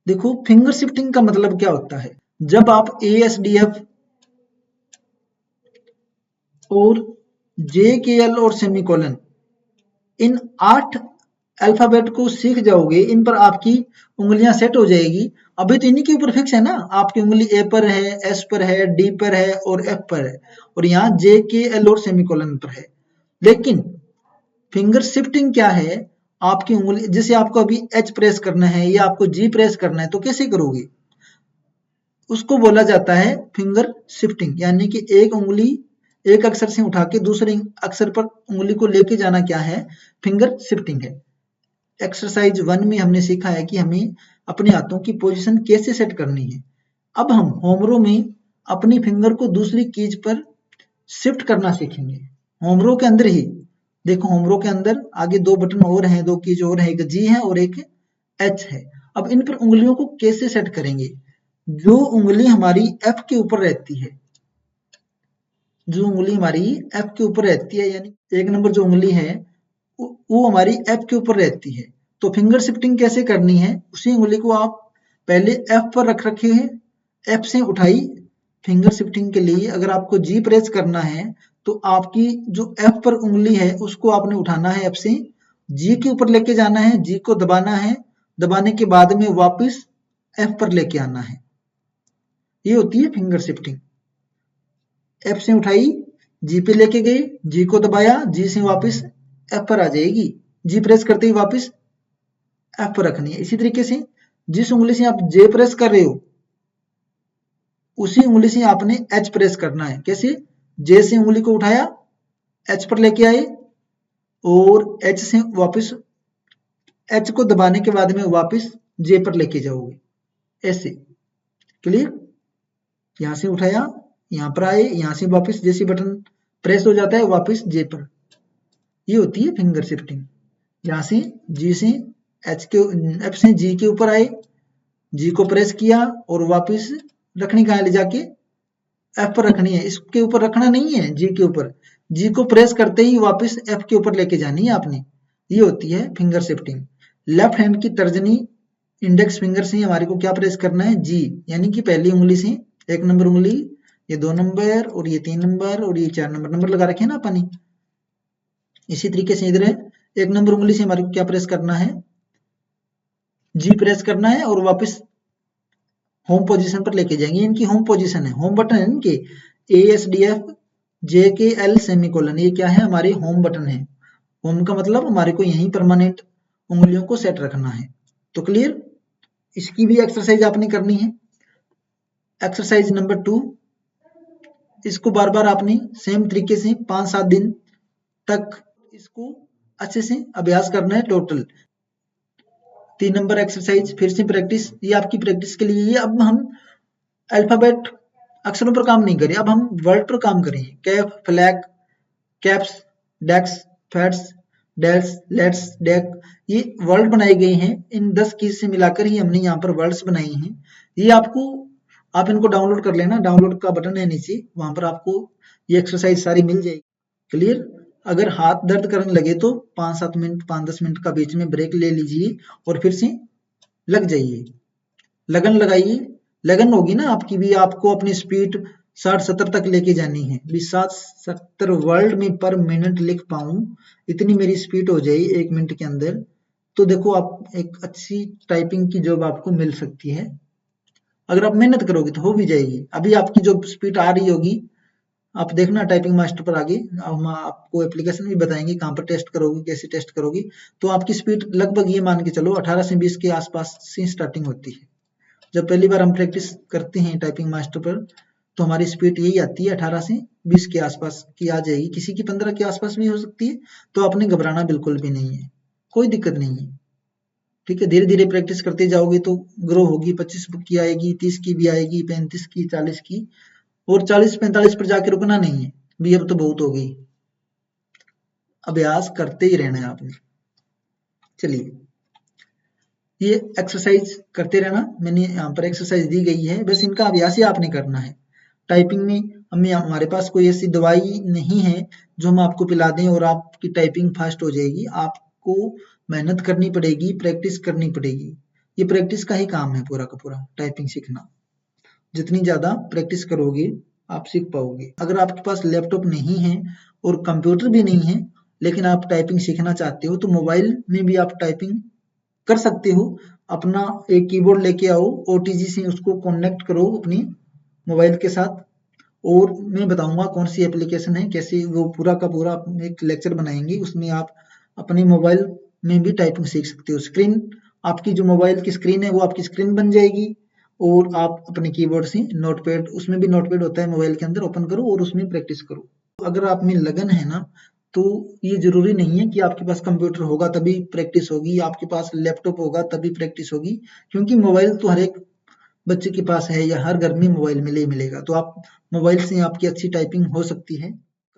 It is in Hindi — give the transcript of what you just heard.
देखो फिंगर शिफ्टिंग का मतलब क्या होता है, जब आप ASDF और JKL और सेमीकोलन इन 8 अल्फाबेट को सीख जाओगे, इन पर आपकी उंगलियां सेट हो जाएगी। अभी तो इन्हीं के ऊपर फिक्स है ना, आपकी उंगली ए पर है, एस पर है, डी पर है और एफ पर है, और यहाँ JKL और सेमीकोलन पर है। लेकिन फिंगर शिफ्टिंग क्या है, आपकी उंगली, जैसे आपको अभी एच प्रेस करना है या आपको जी प्रेस करना है तो कैसे करोगे, उसको बोला जाता है फिंगर शिफ्टिंग। यानी कि एक उंगली एक अक्षर से उठा के दूसरे अक्षर पर उंगली को लेके जाना क्या है, फिंगर शिफ्टिंग है। एक्सरसाइज 1 में हमने सीखा है कि हमें अपने हाथों की पोजीशन कैसे सेट करनी है। अब हम होमरो में अपनी फिंगर को दूसरी कीज पर शिफ्ट करना सीखेंगे, होमरो के अंदर ही। देखो होमरो के अंदर आगे 2 बटन और हैं, 2 कीज और है, एक जी है और एक एच है। अब इन पर उंगलियों को कैसे सेट करेंगे, जो उंगली हमारी एफ के ऊपर रहती है, जो उंगली हमारी एफ के ऊपर रहती है, यानी 1 नंबर जो उंगली है वो हमारी एफ के ऊपर रहती है। तो फिंगर शिफ्टिंग कैसे करनी है, उसी उंगली को आप पहले एफ पर रख रखे हैं, एफ से उठाई। फिंगर शिफ्टिंग के लिए अगर आपको जी प्रेस करना है तो आपकी जो एफ पर उंगली है उसको आपने उठाना है, एफ से जी के ऊपर लेके जाना है, जी को दबाना है, दबाने के बाद में वापस एफ पर लेके आना है। ये होती है फिंगर शिफ्टिंग। एफ से उठाई, जी पे लेके गए, जी को दबाया, जी से वापस एफ पर आ जाएगी, जी प्रेस करते ही वापस एफ पर रखनी है। इसी तरीके से जिस उंगली से आप जे प्रेस कर रहे हो उसी उंगली से आपने एच प्रेस करना है। कैसे, जे से उंगली को उठाया, एच पर लेके आए और एच से वापस, एच को दबाने के बाद में वापस जे पर लेके जाओगे, ऐसे। क्लियर, यहां से उठाया, यहां पर आए, यहां से वापस जैसे बटन प्रेस हो जाता है वापस जे पर। ये होती है फिंगर शिफ्टिंग। यहां से जी से एच के, एफ से जी के ऊपर आए, जी को प्रेस किया और वापस रखनी कहाँ ले जाके, एफ पर रखनी है। इसके ऊपर रखना नहीं है, जी के ऊपर, जी को प्रेस करते ही वापस एफ के ऊपर लेके जानी है आपने। ये होती है फिंगर शिफ्टिंग। लेफ्ट हैंड की तर्जनी इंडेक्स फिंगर से हमारे को क्या प्रेस करना है, जी, यानी कि पहली उंगली से 1 नंबर उंगली, ये 2 नंबर और ये 3 नंबर और ये 4 नंबर, नंबर लगा रखे हैं ना अपनी। इसी तरीके से इधर है, 1 नंबर उंगली से हमारे को क्या प्रेस करना है, जी प्रेस करना है और वापस होम पोजीशन पर लेके जाएंगे। इनकी होम पोजीशन है, होम बटन है इनके, ASDF JKL सेमीकोलन, ये क्या है, हमारे होम बटन है। होम का मतलब हमारे को यहीं परमानेंट उंगलियों को सेट रखना है। तो क्लियर, इसकी भी एक्सरसाइज आपने करनी है। एक्सरसाइज नंबर 2, इसको बार बार आपने सेम तरीके से 5-7 दिन तक इसको अच्छे से अभ्यास करना है टोटल। 3 नंबर एक्सरसाइज फिर से प्रैक्टिस, ये आपकी प्रैक्टिस के लिए। ये अब हम अल्फाबेट अक्षरों पर काम नहीं करें, अब हम वर्ड पर काम करें। कैफ, flag, caps, decks, fats, dells, lets, deck, ये वर्ड बनाए गए हैं। इन 10 कीज से मिलाकर ही हमने यहाँ पर वर्ड्स बनाए हैं। ये आपको, आप इनको डाउनलोड कर लेना, डाउनलोड का बटन है नीचे, वहां पर आपको ये एक्सरसाइज सारी मिल जाएगी। क्लियर, अगर हाथ दर्द करने लगे तो 5-7 मिनट, 5-10 मिनट का बीच में ब्रेक ले लीजिए और फिर से लग जाइए, लगन लगाइए। लगन होगी ना आपकी भी, आपको अपनी स्पीड 60-70 तक लेके जानी है भी, 60-70 वर्ड में पर मिनट लिख पाऊं, इतनी मेरी स्पीड हो जाए 1 मिनट के अंदर, तो देखो आप एक अच्छी टाइपिंग की जॉब आपको मिल सकती है। अगर आप मेहनत करोगे तो हो भी जाएगी। अभी आपकी जो स्पीड आ रही होगी, आप देखना टाइपिंग मास्टर पर आगे हम आपको एप्लीकेशन भी बताएंगे कहाँ पर टेस्ट करोगे, कैसे टेस्ट करोगी। तो आपकी स्पीड लगभग ये मान के चलो 18 से 20 के आसपास से स्टार्टिंग होती है। जब पहली बार हम प्रैक्टिस करते हैं टाइपिंग मास्टर पर तो हमारी स्पीड यही आती है, 18 से 20 के आसपास की आ जाएगी, किसी की 15 के आसपास भी हो सकती है। तो आपने घबराना बिल्कुल भी नहीं है, कोई दिक्कत नहीं है। ठीक है, धीरे धीरे प्रैक्टिस करते जाओगे तो ग्रो होगी, 25 की आएगी, 30 की भी आएगी, 35 की, 40 की, और 40-45 पर जाके रुकना नहीं है भी, अब तो बहुत हो गई। अभ्यास करते ही रहना है आपने। चलिए, ये एक्सरसाइज करते रहना, मैंने यहाँ पर एक्सरसाइज दी गई है, बस इनका अभ्यास ही आपने करना है। टाइपिंग में हमारे पास कोई ऐसी दवाई नहीं है जो हम आपको पिला दें और आपकी टाइपिंग फास्ट हो जाएगी। आपको मेहनत करनी पड़ेगी, प्रैक्टिस करनी पड़ेगी। ये प्रैक्टिस का ही काम है पूरा का पूरा टाइपिंग सीखना। जितनी ज़्यादा प्रैक्टिस करोगे आप सीख पाओगे। अगर आपके पास लैपटॉप नहीं है और कंप्यूटर भी नहीं है लेकिन आप टाइपिंग सीखना चाहते हो तो मोबाइल में भी आप टाइपिंग कर सकते हो। अपना एक कीबोर्ड लेके आओ, ओटीजी से उसको कनेक्ट करो अपनी मोबाइल के साथ और मैं बताऊंगा कौन सी एप्लीकेशन है, कैसे वो पूरा का पूरा एक लेक्चर बनाएंगे, उसमें आप अपने मोबाइल में भी टाइपिंग सीख सकते हो। स्क्रीन आपकी जो मोबाइल की स्क्रीन है वो आपकी स्क्रीन बन जाएगी और आप अपने कीबोर्ड से नोटपैड, उसमें भी नोटपैड होता है मोबाइल के अंदर, ओपन करो और उसमें प्रैक्टिस करो। अगर आप में लगन है ना तो ये जरूरी नहीं है कि आपके पास कंप्यूटर होगा तभी प्रैक्टिस होगी, आपके पास लैपटॉप होगा तभी प्रैक्टिस होगी, क्योंकि मोबाइल तो हर एक बच्चे के पास है या हर घर में मोबाइल मिलेगा। तो आप मोबाइल से आपकी अच्छी टाइपिंग हो सकती है।